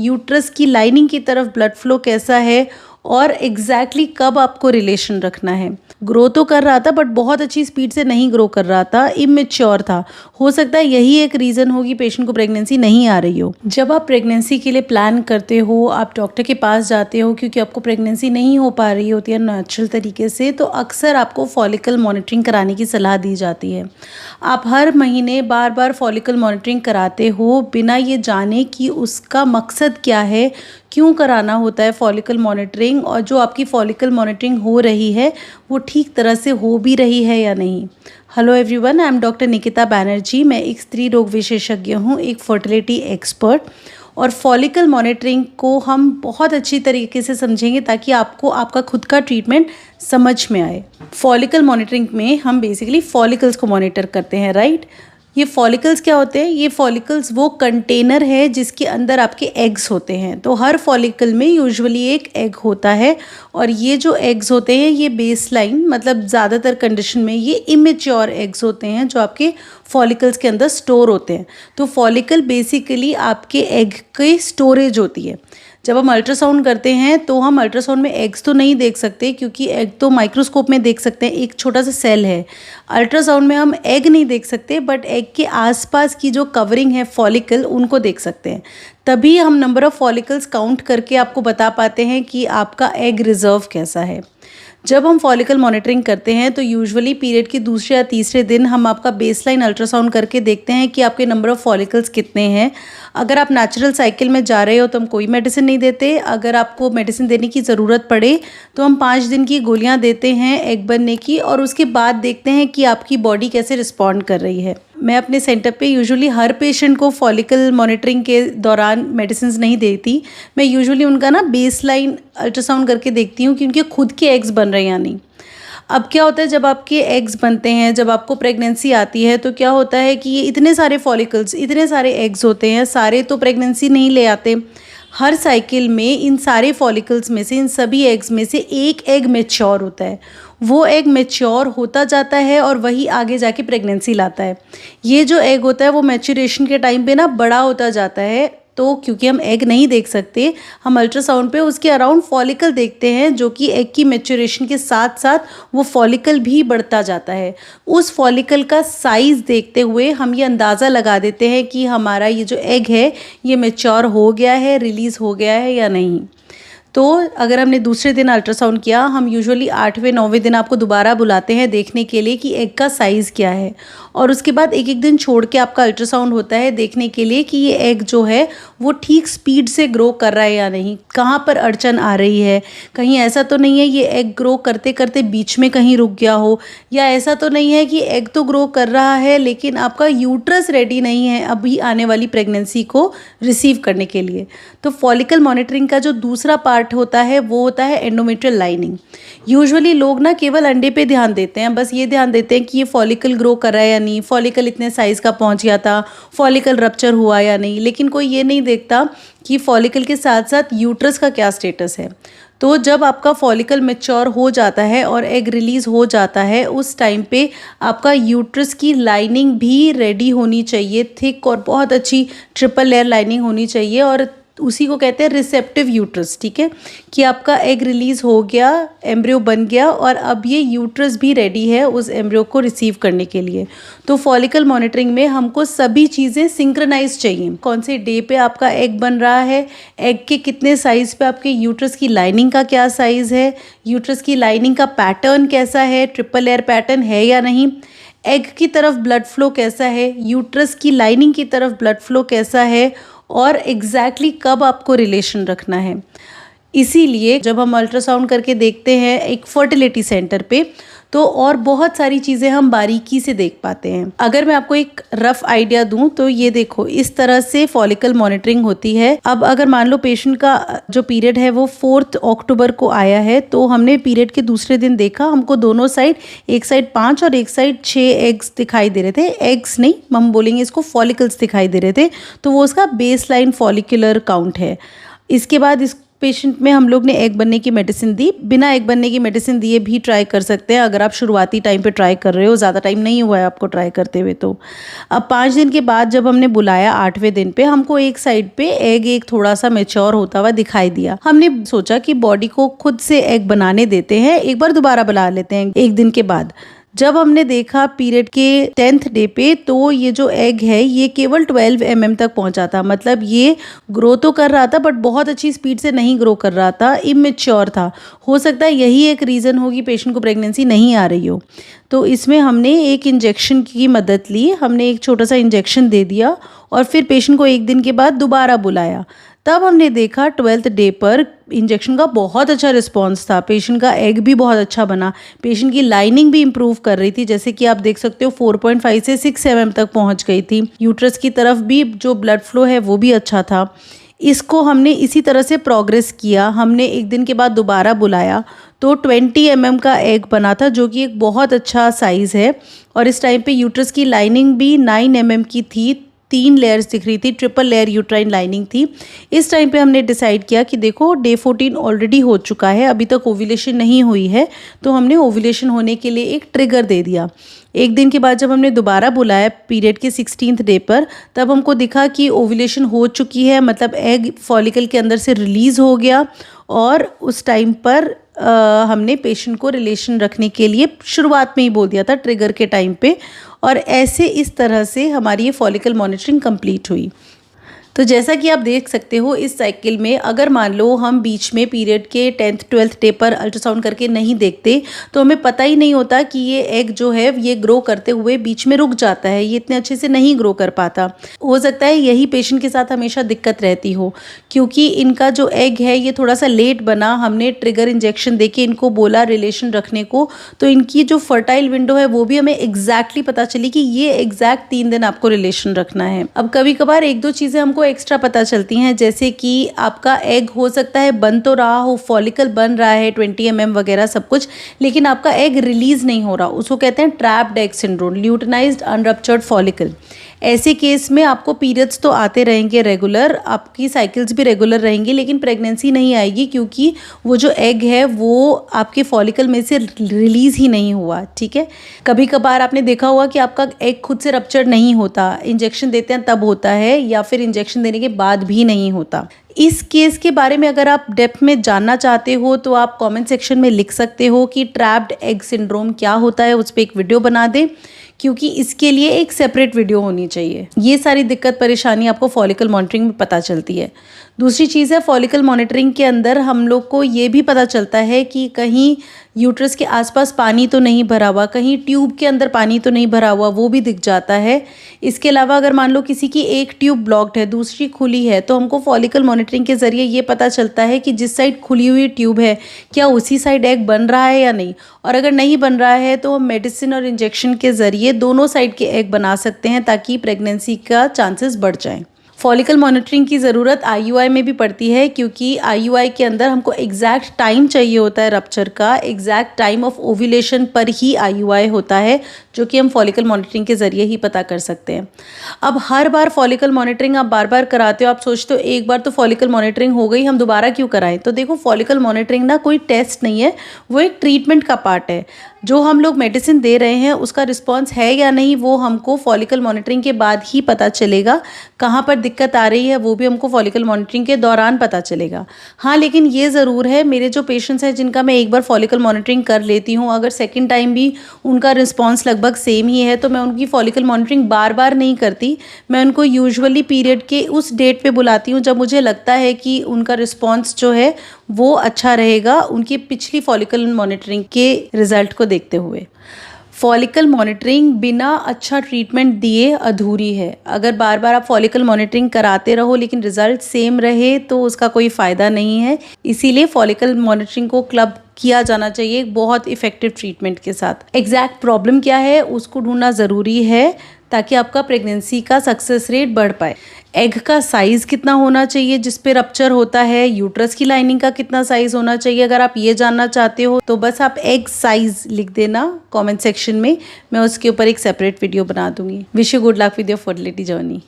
Uterus की lining की तरफ ब्लड फ्लो कैसा है और एग्जैक्टली कब आपको रिलेशन रखना है। ग्रो तो कर रहा था बट बहुत अच्छी स्पीड से नहीं ग्रो कर रहा था, इमेच्योर था। हो सकता है यही एक रीज़न हो कि पेशेंट को प्रेगनेंसी नहीं आ रही हो। जब आप प्रेगनेंसी के लिए प्लान करते हो, आप डॉक्टर के पास जाते हो क्योंकि आपको प्रेगनेंसी नहीं हो पा रही होती है नेचुरल तरीके से, तो अक्सर आपको फॉलिकल मॉनिटरिंग कराने की सलाह दी जाती है। आप हर महीने बार बार फॉलिकल मॉनिटरिंग कराते हो बिना ये जाने कि उसका मकसद क्या है, क्यों कराना होता है फॉलिकल मॉनिटरिंग, और जो आपकी फॉलिकल मॉनिटरिंग हो रही है वो ठीक तरह से हो भी रही है या नहीं। Hello everyone, I am doctor Nikita Banerjee. मैं एक स्त्री रोग विशेषज्ञ हूँ, एक फर्टिलिटी एक्सपर्ट, और फॉलिकल मॉनिटरिंग को हम बहुत अच्छी तरीके से समझेंगे ताकि आपको आपका खुद का ट्रीटमेंट समझ में आए। फॉलिकल मॉनिटरिंग में हम बेसिकली फॉलिकल्स को मॉनिटर करते हैं, राइट। ये फॉलिकल्स क्या होते हैं? ये फॉलिकल्स वो कंटेनर है जिसके अंदर आपके एग्स होते हैं। तो हर फॉलिकल में यूजुअली एक एग होता है, और ये जो एग्स होते हैं ये बेसलाइन मतलब ज़्यादातर कंडीशन में ये इमेच्योर एग्स होते हैं जो आपके फॉलिकल्स के अंदर स्टोर होते हैं। तो फॉलिकल बेसिकली आपके एग की स्टोरेज होती है। जब हम अल्ट्रासाउंड करते हैं तो हम अल्ट्रासाउंड में एग्स तो नहीं देख सकते क्योंकि एग तो माइक्रोस्कोप में देख सकते हैं, एक छोटा सा सेल है। अल्ट्रासाउंड में हम एग नहीं देख सकते बट एग के आसपास की जो कवरिंग है फॉलिकल उनको देख सकते हैं। तभी हम नंबर ऑफ़ फॉलिकल्स काउंट करके आपको बता पाते हैं कि आपका एग रिजर्व कैसा है। जब हम फॉलिकल मॉनिटरिंग करते हैं तो यूजुअली पीरियड के दूसरे या तीसरे दिन हम आपका बेसलाइन अल्ट्रासाउंड करके देखते हैं कि आपके नंबर ऑफ़ फॉलिकल्स कितने हैं। अगर आप नेचुरल साइकिल में जा रहे हो तो हम कोई मेडिसिन नहीं देते। अगर आपको मेडिसिन देने की ज़रूरत पड़े तो हम 5 दिन की गोलियां देते हैं एग बनने की, और उसके बाद देखते हैं कि आपकी बॉडी कैसे रिस्पॉन्ड कर रही है। मैं अपने सेंटर पे यूजुअली हर पेशेंट को फॉलिकल मॉनिटरिंग के दौरान मेडिसिन नहीं देती। मैं यूजुअली उनका ना बेसलाइन अल्ट्रासाउंड करके देखती हूँ कि उनके खुद के एग्स बन रहे हैं या नहीं। अब क्या होता है, जब आपके एग्स बनते हैं, जब आपको प्रेगनेंसी आती है तो क्या होता है कि ये इतने सारे फॉलिकल्स, इतने सारे एग्स होते हैं, सारे तो प्रेगनेंसी नहीं ले आते। हर साइकिल में इन सारे फॉलिकल्स में से, इन सभी एग्स में से एक एग मैच्योर होता है। वो एग मैच्योर होता जाता है और वही आगे जाके प्रेगनेंसी लाता है। ये जो एग होता है वो मैच्योरेशन के टाइम पे ना बड़ा होता जाता है। तो क्योंकि हम एग नहीं देख सकते, हम अल्ट्रासाउंड पे उसके अराउंड फॉलिकल देखते हैं, जो कि एग की मैच्योरेशन के साथ साथ वो फॉलिकल भी बढ़ता जाता है। उस फॉलिकल का साइज़ देखते हुए हम ये अंदाज़ा लगा देते हैं कि हमारा ये जो एग है ये मैच्योर हो गया है, रिलीज़ हो गया है या नहीं। तो अगर हमने दूसरे दिन अल्ट्रासाउंड किया, हम यूजुअली 8वें 9वें दिन आपको दोबारा बुलाते हैं देखने के लिए कि एग का साइज़ क्या है, और उसके बाद एक एक दिन छोड़ के आपका अल्ट्रासाउंड होता है देखने के लिए कि ये एग जो है वो ठीक स्पीड से ग्रो कर रहा है या नहीं, कहाँ पर अड़चन आ रही है। कहीं ऐसा तो नहीं है ये एग ग्रो करते करते बीच में कहीं रुक गया हो, या ऐसा तो नहीं है कि एग तो ग्रो कर रहा है लेकिन आपका यूट्रस रेडी नहीं है अभी आने वाली प्रेगनेंसी को रिसीव करने के लिए। तो फॉलिकल मॉनिटरिंग का जो दूसरा पार्ट होता है वो होता है एंडोमेट्रियल लाइनिंग। यूजुअली लोग ना केवल अंडे पे ध्यान देते हैं, बस ये ध्यान देते हैं कि ये फॉलिकल ग्रो कर रहा है या नहीं, फॉलिकल इतने साइज़ का पहुंच गया था, फॉलिकल रप्चर हुआ या नहीं, लेकिन कोई ये नहीं देखता कि फॉलिकल के साथ साथ यूट्रस का क्या स्टेटस है। तो जब आपका फॉलिकल मैच्योर हो जाता है और एग रिलीज़ हो जाता है, उस टाइम पे आपका यूट्रस की लाइनिंग भी रेडी होनी चाहिए, थिक और बहुत अच्छी ट्रिपल लेयर लाइनिंग होनी चाहिए, और उसी को कहते हैं रिसेप्टिव यूट्रस। ठीक है, कि आपका एग रिलीज़ हो गया, एम्ब्रियो बन गया, और अब ये यूट्रस भी रेडी है उस एम्ब्रियो को रिसीव करने के लिए। तो फॉलिकल मॉनिटरिंग में हमको सभी चीज़ें सिंक्रोनाइज चाहिए। कौन से डे पे आपका एग बन रहा है, एग के कितने साइज़ पे, आपके यूट्रस की लाइनिंग का क्या साइज़ है, यूट्रस की लाइनिंग का पैटर्न कैसा है, ट्रिपल लेयर पैटर्न है या नहीं, एग की तरफ ब्लड फ्लो कैसा है, यूट्रस की लाइनिंग की तरफ ब्लड फ्लो कैसा है, और एग्जैक्टली कब आपको रिलेशन रखना है। इसीलिए जब हम अल्ट्रासाउंड करके देखते हैं एक फर्टिलिटी सेंटर पे, तो और बहुत सारी चीज़ें हम बारीकी से देख पाते हैं। अगर मैं आपको एक रफ आइडिया दूं तो ये देखो, इस तरह से फॉलिकल मॉनिटरिंग होती है। अब अगर मान लो पेशेंट का जो पीरियड है वो 4 अक्टूबर को आया है, तो हमने पीरियड के दूसरे दिन देखा, हमको दोनों साइड, एक साइड 5 और एक साइड 6 एग्स दिखाई दे रहे थे। एग्स नहीं, हम बोलेंगे इसको फॉलिकल्स दिखाई दे रहे थे। तो वो उसका बेस लाइन फॉलिकुलर काउंट है। इसके बाद पेशेंट में हम लोग ने एग बनने की मेडिसिन दी। बिना एग बनने की मेडिसिन दिए भी ट्राई कर सकते हैं अगर आप शुरुआती टाइम पे ट्राई कर रहे हो, ज़्यादा टाइम नहीं हुआ है आपको ट्राई करते हुए। तो अब 5 दिन के बाद जब हमने बुलाया 8वें दिन पे, हमको एक साइड पे एग एक थोड़ा सा मैच्योर होता हुआ दिखाई दिया। हमने सोचा कि बॉडी को खुद से एग बनाने देते हैं, एक बार दोबारा बुला लेते हैं 1 दिन के बाद। जब हमने देखा पीरियड के 10th डे पे, तो ये जो एग है ये केवल 12 mm तक पहुंचा था। मतलब ये ग्रो तो कर रहा था बट बहुत अच्छी स्पीड से नहीं ग्रो कर रहा था, इमेच्योर था। हो सकता है यही एक रीज़न हो कि पेशेंट को प्रेगनेंसी नहीं आ रही हो। तो इसमें हमने एक इंजेक्शन की मदद ली, हमने एक छोटा सा इंजेक्शन दे दिया और फिर पेशेंट को 1 दिन के बाद दोबारा बुलाया। तब हमने देखा 12th डे पर इंजेक्शन का बहुत अच्छा रिस्पांस था, पेशेंट का एग भी बहुत अच्छा बना, पेशेंट की लाइनिंग भी इम्प्रूव कर रही थी, जैसे कि आप देख सकते हो 4.5 से 6 mm तक पहुंच गई थी। यूट्रस की तरफ भी जो ब्लड फ्लो है वो भी अच्छा था। इसको हमने इसी तरह से प्रोग्रेस किया। हमने 1 दिन के बाद दोबारा बुलाया तो 20 mm का एग बना था, जो कि एक बहुत अच्छा साइज़ है। और इस टाइम पे यूट्रस की लाइनिंग भी 9 mm की थी, 3 लेयर्स दिख रही थी, ट्रिपल लेयर यूट्राइन लाइनिंग थी। इस टाइम पे हमने डिसाइड किया कि देखो डे 14 ऑलरेडी हो चुका है, अभी तक ओव्यूलेशन नहीं हुई है, तो हमने ओव्यूलेशन होने के लिए एक ट्रिगर दे दिया। 1 दिन के बाद जब हमने दोबारा बुलाया पीरियड के 16th डे पर, तब हमको दिखा कि ओव्यूलेशन हो चुकी है, मतलब एग फॉलिकल के अंदर से रिलीज़ हो गया। और उस टाइम पर हमने पेशेंट को रिलेशन रखने के लिए शुरुआत में ही बोल दिया था, ट्रिगर के टाइम पे। और ऐसे इस तरह से हमारी ये फॉलिकल मॉनिटरिंग कंप्लीट हुई। तो जैसा कि आप देख सकते हो इस साइकिल में, अगर मान लो हम बीच में पीरियड के 10th 12th डे पर अल्ट्रासाउंड करके नहीं देखते तो हमें पता ही नहीं होता कि ये एग जो है ये ग्रो करते हुए बीच में रुक जाता है, ये इतने अच्छे से नहीं ग्रो कर पाता। हो सकता है यही पेशेंट के साथ हमेशा दिक्कत रहती हो, क्योंकि इनका जो एग है ये थोड़ा सा लेट बना। हमने ट्रिगर इंजेक्शन देके इनको बोला रिलेशन रखने को, तो इनकी जो फर्टाइल विंडो है वो भी हमें एग्जैक्टली पता चली कि ये एग्जैक्ट 3 दिन आपको रिलेशन रखना है। अब कभी कभार 1-2 चीज़ें हमको एक्स्ट्रा पता चलती हैं, जैसे कि आपका एग हो सकता है बन तो रहा हो, फॉलिकल बन रहा है 20 mm वगैरह सब कुछ, लेकिन आपका एग रिलीज नहीं हो रहा, उसको कहते हैं ट्रैप्ड एग सिंड्रोम, ल्यूटिनाइज्ड अनरप्चर्ड फॉलिकल। ऐसे केस में आपको पीरियड्स तो आते रहेंगे रेगुलर, आपकी साइकिल्स भी रेगुलर रहेंगी, लेकिन प्रेगनेंसी नहीं आएगी, क्योंकि वो जो एग है वो आपके फॉलिकल में से रिलीज ही नहीं हुआ। ठीक है, कभी कभार आपने देखा होगा कि आपका एग खुद से रप्चर नहीं होता, इंजेक्शन देते हैं तब होता है, या फिर इंजेक्शन देने के बाद भी नहीं होता। इस केस के बारे में अगर आप डेप्थ में जानना चाहते हो तो आप कमेंट सेक्शन में लिख सकते हो कि ट्रैप्ड एग सिंड्रोम क्या होता है, उस पर एक वीडियो बना दें, क्योंकि इसके लिए एक सेपरेट वीडियो होनी चाहिए। ये सारी दिक्कत परेशानी आपको फॉलिकल मॉनिटरिंग में पता चलती है। दूसरी चीज़ है, फॉलिकल मॉनिटरिंग के अंदर हम लोग को ये भी पता चलता है कि कहीं यूट्रस के आसपास पानी तो नहीं भरा हुआ, कहीं ट्यूब के अंदर पानी तो नहीं भरा हुआ, वो भी दिख जाता है। इसके अलावा अगर मान लो किसी की एक ट्यूब ब्लॉक्ड है, दूसरी खुली है, तो हमको फॉलिकल मॉनिटरिंग के ज़रिए ये पता चलता है कि जिस साइड खुली हुई ट्यूब है क्या उसी साइड एग बन रहा है या नहीं। और अगर नहीं बन रहा है तो हम मेडिसिन और इंजेक्शन के ज़रिए दोनों साइड के एग बना सकते हैं, ताकि प्रेगनेंसी का चांसेस बढ़ जाएँ। फॉलिकल मॉनिटरिंग की ज़रूरत IUI में भी पड़ती है, क्योंकि IUI के अंदर हमको एग्जैक्ट टाइम चाहिए होता है रप्चर का, एग्जैक्ट टाइम ऑफ ओव्यूलेशन पर ही IUI होता है, जो कि हम फॉलिकल मॉनिटरिंग के ज़रिए ही पता कर सकते हैं। अब हर बार फॉलिकल मॉनिटरिंग आप बार बार कराते हो, आप सोचते हो एक बार तो फॉलिकल मॉनिटरिंग हो गई, हम दोबारा क्यों कराएं। तो देखो, फॉलिकल मॉनिटरिंग ना कोई टेस्ट नहीं है, वो एक ट्रीटमेंट का पार्ट है। जो हम लोग मेडिसिन दे रहे हैं उसका रिस्पॉन्स है या नहीं, वो हमको फॉलिकल मॉनिटरिंग के बाद ही पता चलेगा। कहाँ पर दिक्कत आ रही है वो भी हमको फॉलिकल मॉनिटरिंग के दौरान पता चलेगा। हाँ, लेकिन ये ज़रूर है, मेरे जो पेशेंट्स हैं जिनका मैं एक बार फॉलिकल मॉनिटरिंग कर लेती हूँ, अगर सेकंड टाइम भी उनका रिस्पॉन्स लगभग सेम ही है, तो मैं उनकी फॉलिकल मॉनिटरिंग बार बार नहीं करती। मैं उनको यूजुअली पीरियड के उस डेट पे बुलाती हूँ जब मुझे लगता है कि उनका रिस्पॉन्स जो है वो अच्छा रहेगा, उनकी पिछली फॉलिकल मॉनिटरिंग के रिजल्ट को देखते हुए। फॉलिकल मॉनिटरिंग बिना अच्छा ट्रीटमेंट दिए अधूरी है। अगर बार बार आप फॉलिकल मॉनिटरिंग कराते रहो लेकिन रिजल्ट सेम रहे तो उसका कोई फ़ायदा नहीं है। इसीलिए फॉलिकल मॉनिटरिंग को क्लब किया जाना चाहिए एक बहुत इफेक्टिव ट्रीटमेंट के साथ। एग्जैक्ट प्रॉब्लम क्या है उसको ढूंढना ज़रूरी है, ताकि आपका प्रेगनेंसी का सक्सेस रेट बढ़ पाए। एग का साइज़ कितना होना चाहिए जिस पे रप्चर होता है, यूट्रस की लाइनिंग का कितना साइज़ होना चाहिए, अगर आप ये जानना चाहते हो तो बस आप एग साइज़ लिख देना कमेंट सेक्शन में, मैं उसके ऊपर एक सेपरेट वीडियो बना दूंगी। Wish you good luck with your fertility journey.